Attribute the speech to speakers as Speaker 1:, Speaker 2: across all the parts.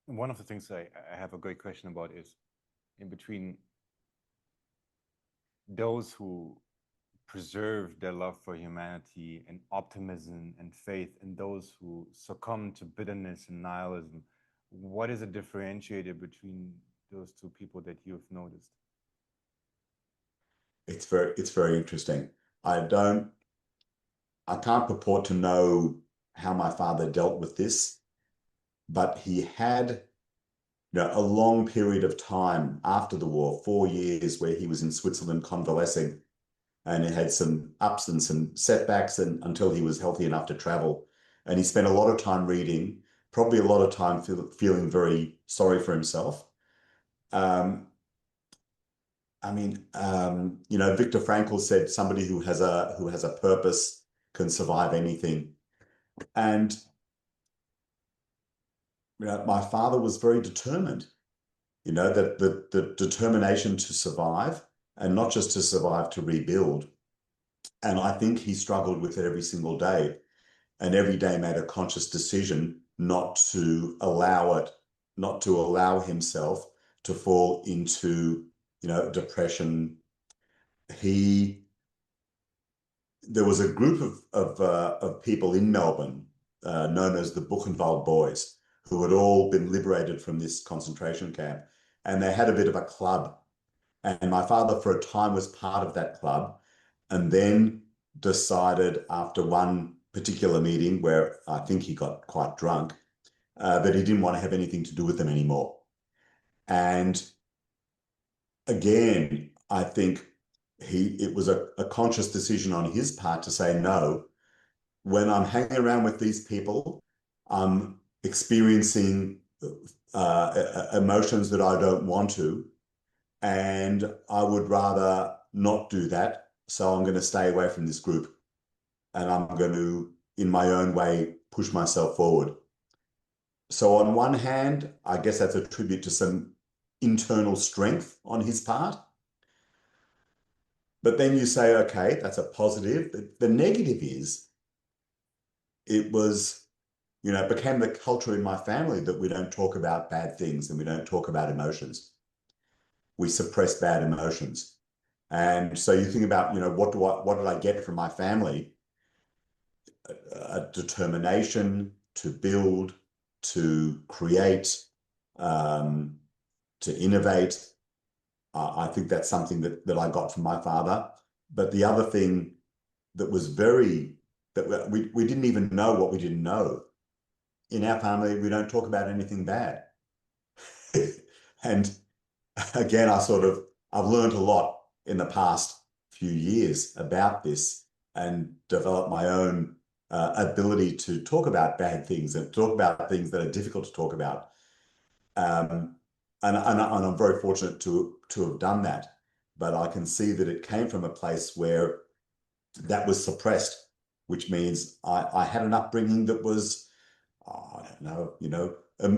Speaker 1: one of the things I have a great question about is in between those who preserve their love for humanity and optimism and faith, and those who succumb to bitterness and nihilism. What is a differentiator between those two people that you've noticed?
Speaker 2: It's very interesting. I can't purport to know how my father dealt with this, but he had, a long period of time after the war, 4 years, where he was in Switzerland convalescing, and he had some ups and some setbacks, and until he was healthy enough to travel. And he spent a lot of time reading, probably a lot of time feeling very sorry for himself. Um, Viktor Frankl said somebody who has a purpose can survive anything. And my father was very determined. That the determination to survive, and not just to survive, to rebuild. And I think he struggled with it every single day, and every day made a conscious decision not to allow himself to fall into, depression. He There was a group of people in Melbourne, known as the Buchenwald Boys, who had all been liberated from this concentration camp, and they had a bit of a club. And my father, for a time, was part of that club, and then decided after one particular meeting where I think he got quite drunk, that he didn't want to have anything to do with them anymore. And again, I think it was a conscious decision on his part to say, no, when I'm hanging around with these people, I'm experiencing emotions that I don't want to, and I would rather not do that. So I'm going to stay away from this group, and I'm going to, in my own way, push myself forward. So on one hand, I guess that's a tribute to some internal strength on his part. But then you say, okay, that's a positive. The negative is it was, it became the culture in my family that we don't talk about bad things and we don't talk about emotions. We suppress bad emotions. And so you think about, what did I get from my family? A determination to build, to create, um, to innovate. I think that's something that I got from my father. But the other thing that was that we didn't even know what we didn't know. In our family, we don't talk about anything bad. And again, I've learned a lot in the past few years about this, and developed my own ability to talk about bad things and talk about things that are difficult to talk about. Um, and I'm very fortunate to have done that. But I can see that it came from a place where that was suppressed, which means I had an upbringing that was, I don't know,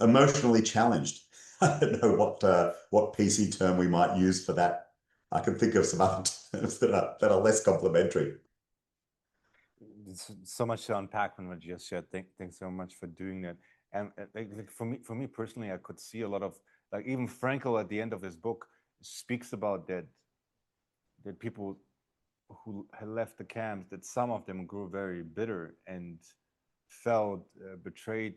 Speaker 2: emotionally challenged. I don't know what PC term we might use for that. I can think of some other terms that are less complimentary.
Speaker 1: There's so much to unpack from what you just shared. Thanks so much for doing that. And like for me personally, I could see a lot of, like, even Frankel at the end of his book speaks about that people who had left the camps, that some of them grew very bitter and felt betrayed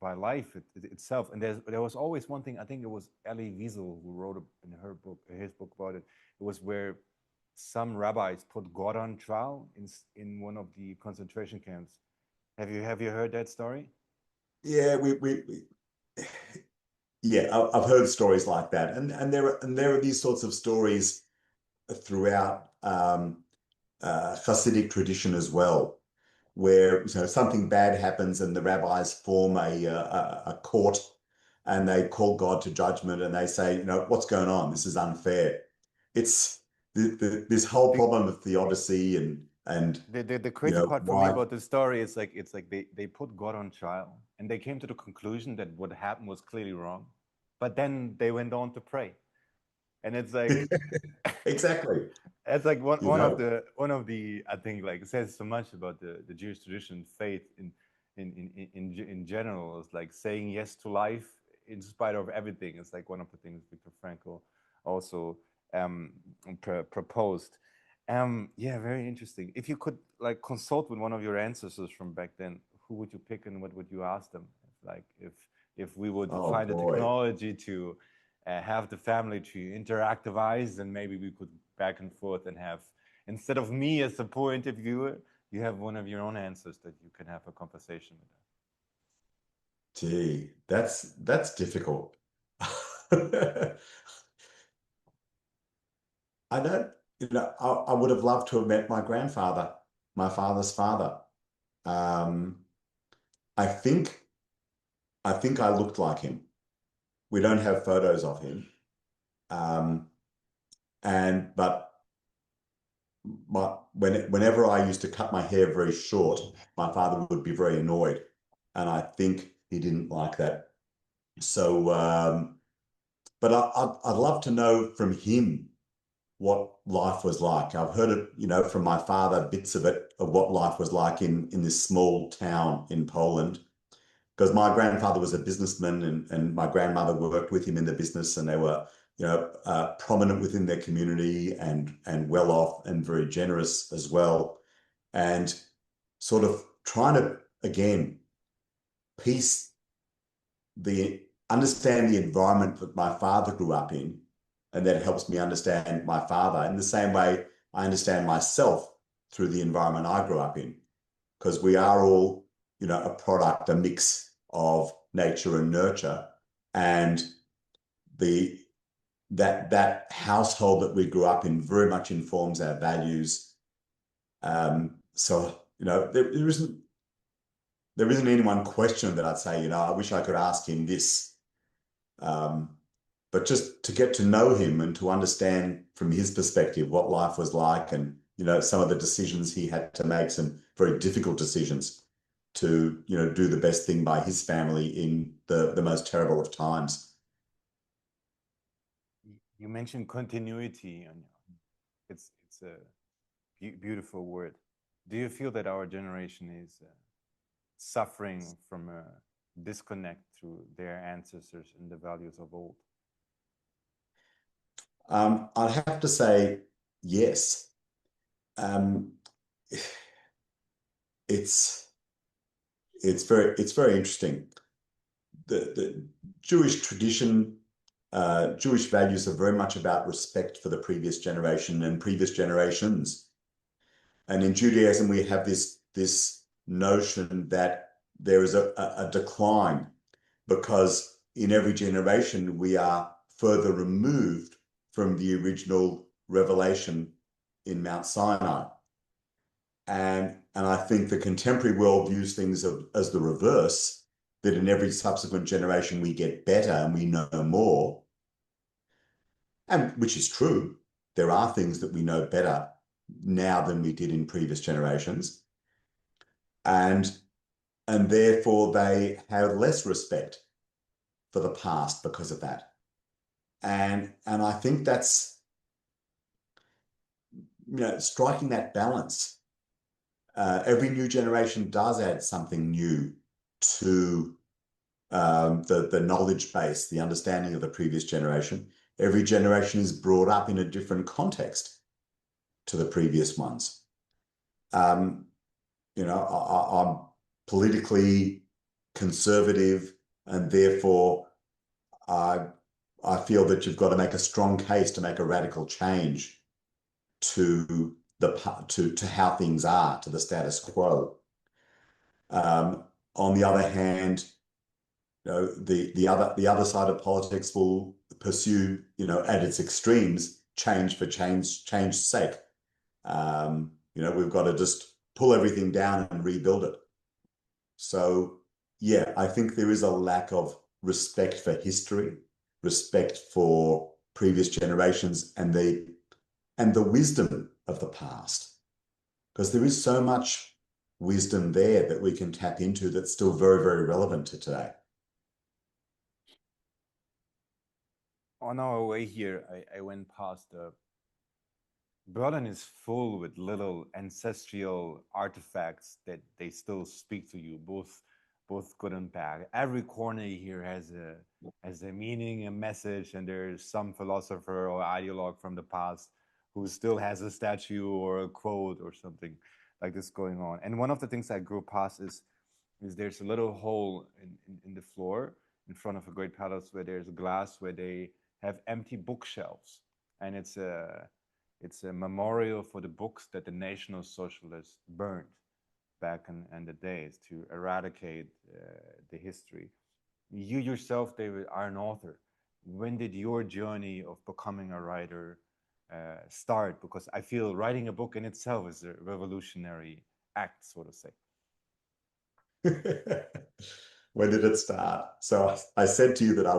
Speaker 1: by life itself. And there was always one thing. I think it was Elie Wiesel who wrote in his book about it. It was where some rabbis put God on trial in one of the concentration camps. Have you heard that story?
Speaker 2: Yeah, yeah, I've heard stories like that, and there are these sorts of stories throughout Hasidic tradition as well, where something bad happens and the rabbis form a court, and they call God to judgment, and they say, what's going on? This is unfair. It's this whole problem of theodicy and
Speaker 1: The crazy part for me
Speaker 2: why.
Speaker 1: about the story is like it's like they put God on trial and they came to the conclusion that what happened was clearly wrong, but then they went on to pray, and it's like
Speaker 2: Exactly.
Speaker 1: it's like one,
Speaker 2: You
Speaker 1: one of
Speaker 2: know,
Speaker 1: the one of the I think, like, it says so much about the Jewish tradition, faith in general. It's like saying yes to life in spite of everything. It's like one of the things Viktor Frankl also proposed. Yeah, very interesting. If you could like consult with one of your ancestors from back then, who would you pick and what would you ask them? Like if we would
Speaker 2: Oh
Speaker 1: find a
Speaker 2: boy.
Speaker 1: technology to have the family tree interactivize, then maybe we could back and forth and have, instead of me as a poor interviewer, you have one of your own answers that you can have a conversation with.
Speaker 2: Gee, that's difficult. I don't, I would have loved to have met my grandfather, my father's father. Um, I think I think I looked like him. We don't have photos of him. Um, and but whenever I used to cut my hair very short, my father would be very annoyed, and I think he didn't like that. So, but I'd love to know from him what life was like. I've heard it, from my father, bits of it, of what life was like in this small town in Poland. Because my grandfather was a businessman and my grandmother worked with him in the business, and they were, prominent within their community and well off and very generous as well. And sort of trying to, again, piece the understand the environment that my father grew up in, and that helps me understand my father in the same way I understand myself through the environment I grew up in, because we are all, a product, a mix of nature and nurture, and the that household that we grew up in very much informs our values. So there isn't any one question that I'd say, I wish I could ask him this. Um, but just to get to know him and to understand from his perspective what life was like, and some of the decisions he had to make, some very difficult decisions to do the best thing by his family in the most terrible of times.
Speaker 1: You mentioned continuity, and it's a beautiful word. Do you feel that our generation is suffering from a disconnect to their ancestors and the values of old?
Speaker 2: I'd have to say yes. Um, it's it's very interesting. The Jewish tradition, Jewish values are very much about respect for the previous generation and previous generations. And in Judaism, we have this notion that there is a decline, because in every generation we are further removed from the original revelation in Mount Sinai. And I think the contemporary world views things as the reverse, that in every subsequent generation we get better and we know more, and which is true. There are things that we know better now than we did in previous generations, and and therefore they have less respect for the past because of that. And I think that's, striking that balance. Every new generation does add something new to the knowledge base, the understanding of the previous generation. Every generation is brought up in a different context to the previous ones. Um, I'm politically conservative, and therefore I I feel that you've got to make a strong case to make a radical change to to how things are, to the status quo. Um, on the other hand, the other side of politics will pursue, at its extremes, change for change's sake. We've got to just pull everything down and rebuild it. So, yeah, I think there is a lack of respect for history, respect for previous generations, and the wisdom of the past, because there is so much wisdom there that we can tap into that's still very, very relevant to today.
Speaker 1: On our way here, I went past Berlin is full with little ancestral artifacts that they still speak to you, both both good and bad. Every corner here has a meaning, a message, and there's some philosopher or ideologue from the past who still has a statue or a quote or something like this going on. And one of the things I grew past is there's a little hole in the floor in front of a great palace where there's glass where they have empty bookshelves, and it's a memorial for the books that the National Socialists burned back in the days to eradicate the history. You yourself, David, are an author. When did your journey of becoming a writer start? Because I feel writing a book in itself is a revolutionary act, so to say.
Speaker 2: When did it start? So I said to you that I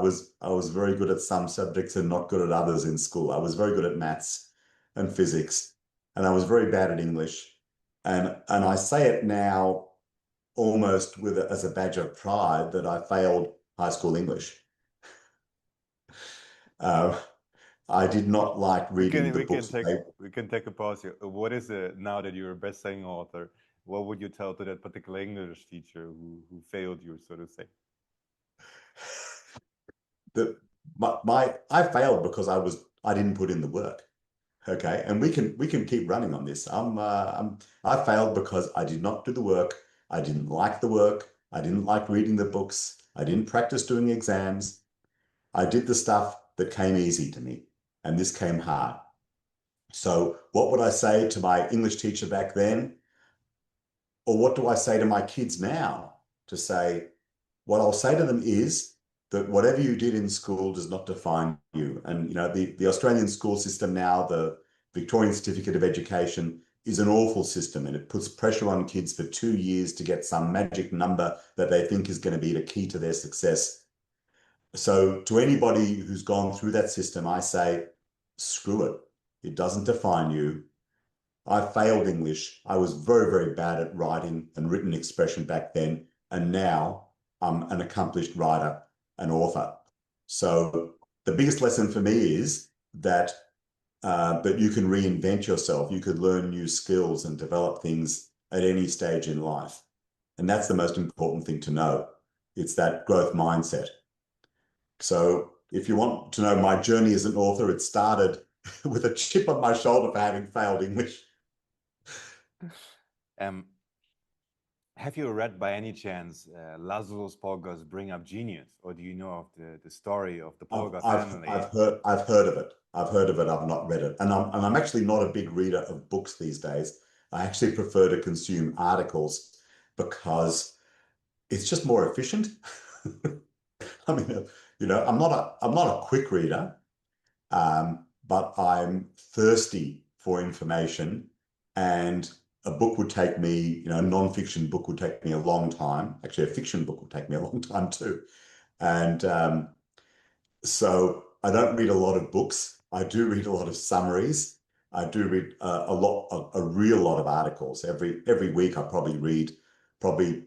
Speaker 2: was very good at some subjects and not good at others in school. I was very good at maths and physics, and I was very bad at English. And I say it now almost with as a badge of pride that I failed high school English. Uh, I did not like
Speaker 1: We
Speaker 2: reading
Speaker 1: can
Speaker 2: the
Speaker 1: we can
Speaker 2: books.
Speaker 1: take we can take a pause here. What is it now that you're a best-selling author? What would you tell to that particular English teacher who failed you, so to say?
Speaker 2: The I failed because I didn't put in the work. Okay, and we can keep running on this. I failed because I did not do the work. I didn't like the work. I didn't like reading the books. I didn't practice doing exams. I did the stuff that came easy to me, and this came hard. So, what would I say to my English teacher back then? Or what do I say to my kids now? To say, what I'll say to them is that whatever you did in school does not define you. And the Australian school system now, the Victorian Certificate of Education, is an awful system, and it puts pressure on kids for 2 years to get some magic number that they think is going to be the key to their success. So to anybody who's gone through that system, I say, screw it. It doesn't define you. I failed English. I was very, very bad at writing and written expression back then. And now I'm an accomplished writer and author. So the biggest lesson for me is that you can reinvent yourself. You could learn new skills and develop things at any stage in life. And that's the most important thing to know. It's that growth mindset. So if you want to know my journey as an author, it started with a chip on my shoulder for having failed English.
Speaker 1: Um, have you read by any chance Laszlo's Polgar's Bring Up Genius, or do you know of the story of the
Speaker 2: I've,
Speaker 1: Polgar
Speaker 2: I've,
Speaker 1: family?
Speaker 2: I've heard of it. I've heard of it. I've not read it. And I'm actually not a big reader of books these days. I actually prefer to consume articles because it's just more efficient. I mean, I'm not a quick reader, but I'm thirsty for information. And a book would take me, a non-fiction book would take me a long time. Actually, a fiction book would take me a long time too. And so I don't read a lot of books. I do read a lot of summaries. I do read a real lot of articles. Every week I probably read probably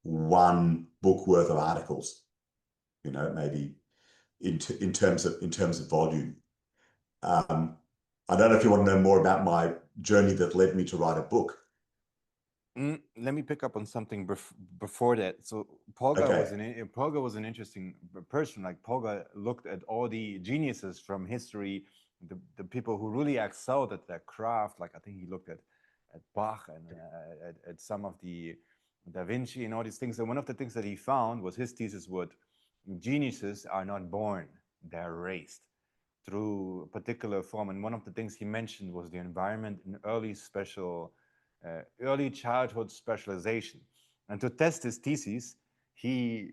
Speaker 2: one book worth of articles. Maybe in terms of volume. Um, I don't know if you want to know more about my journey that led me to write a book.
Speaker 1: Let me pick up on something before that. So Polgar
Speaker 2: Okay.
Speaker 1: was Polgar was an interesting person. Like Polgar looked at all the geniuses from history, the people who really excelled at their craft. Like I think he looked at Bach and at some of the Da Vinci and all these things. And one of the things that he found was his thesis was geniuses are not born; they're raised through a particular form. And one of the things he mentioned was the environment and early childhood specialization. And to test his thesis, he,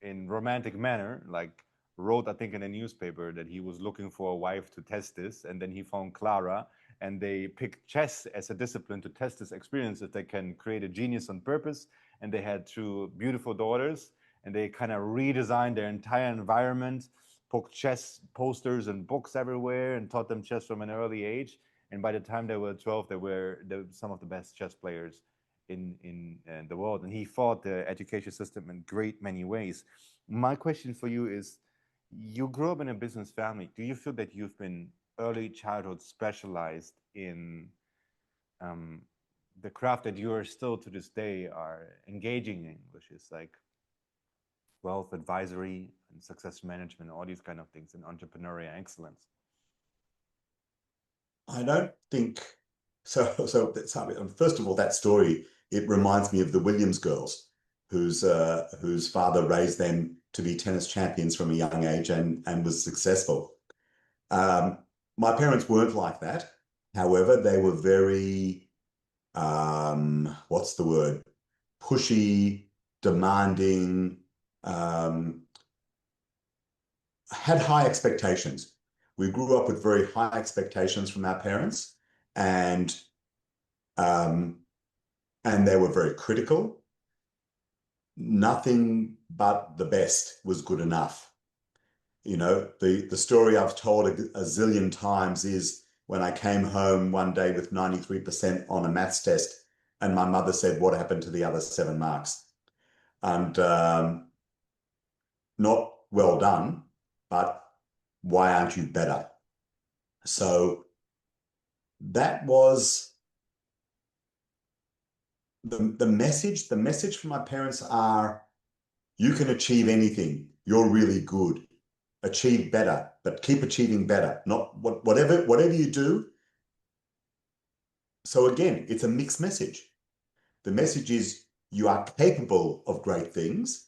Speaker 1: in romantic manner, like wrote, I think, in a newspaper that he was looking for a wife to test this, and then he found Clara, and they picked chess as a discipline to test this experience that they can create a genius on purpose. And they had two beautiful daughters, and they kind of redesigned their entire environment, put chess posters and books everywhere, and taught them chess from an early age. And by the time they were 12, they were some of the best chess players in the world. And he fought the education system in great many ways. My question for you is, you grew up in a business family. Do you feel that you've been early childhood specialized in um, the craft that you are still to this day are engaging in, which is like wealth advisory and success management, all these kind of things, and entrepreneurial excellence?
Speaker 2: I don't think so. So first of all, that story, it reminds me of the Williams girls, whose father raised them to be tennis champions from a young age and was successful. Um, my parents weren't like that. However, they were very what's the word? Pushy, demanding, um, had high expectations. We grew up with very high expectations from our parents, and um, and they were very critical. Nothing but the best was good enough. You know, the story I've told a zillion times is when I came home one day with 93% on a maths test, and my mother said, "What happened to the other 7 marks?" And not well done, but why aren't you better? So that was the message. The message from my parents are you can achieve anything. You're really good. Achieve better, but keep achieving better. Not whatever you do. So again, it's a mixed message. The message is you are capable of great things,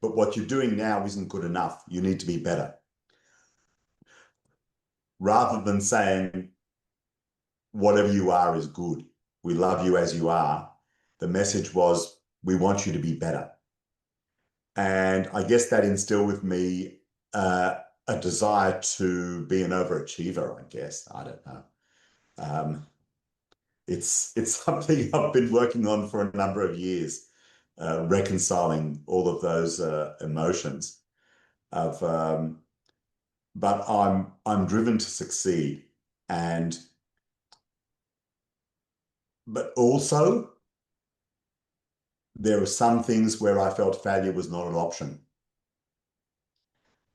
Speaker 2: but what you're doing now isn't good enough. You need to be better. Rather than saying whatever you are is good. We love you as you are. The message was, we want you to be better. And I guess that instilled with me a desire to be an overachiever, I guess. I don't know. Um, it's something I've been working on for a number of years, reconciling all of those emotions of but I'm driven to succeed. And but also there are some things where I felt failure was not an option.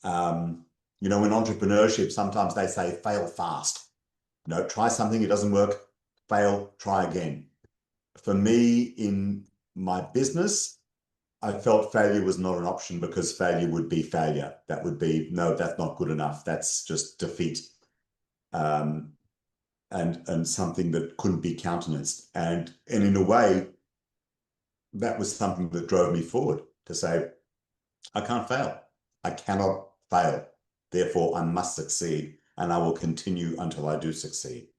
Speaker 2: Um, you know, in entrepreneurship, sometimes they say fail fast. You know, try something, it doesn't work, fail, try again. For me, in my business, I felt failure was not an option because failure would be failure. That would be, no, that's not good enough. That's just defeat. Um, and something that couldn't be countenanced. And in a way, that was something that drove me forward to say, I can't fail. I cannot fail. Therefore, I must succeed, and I will continue until I do succeed.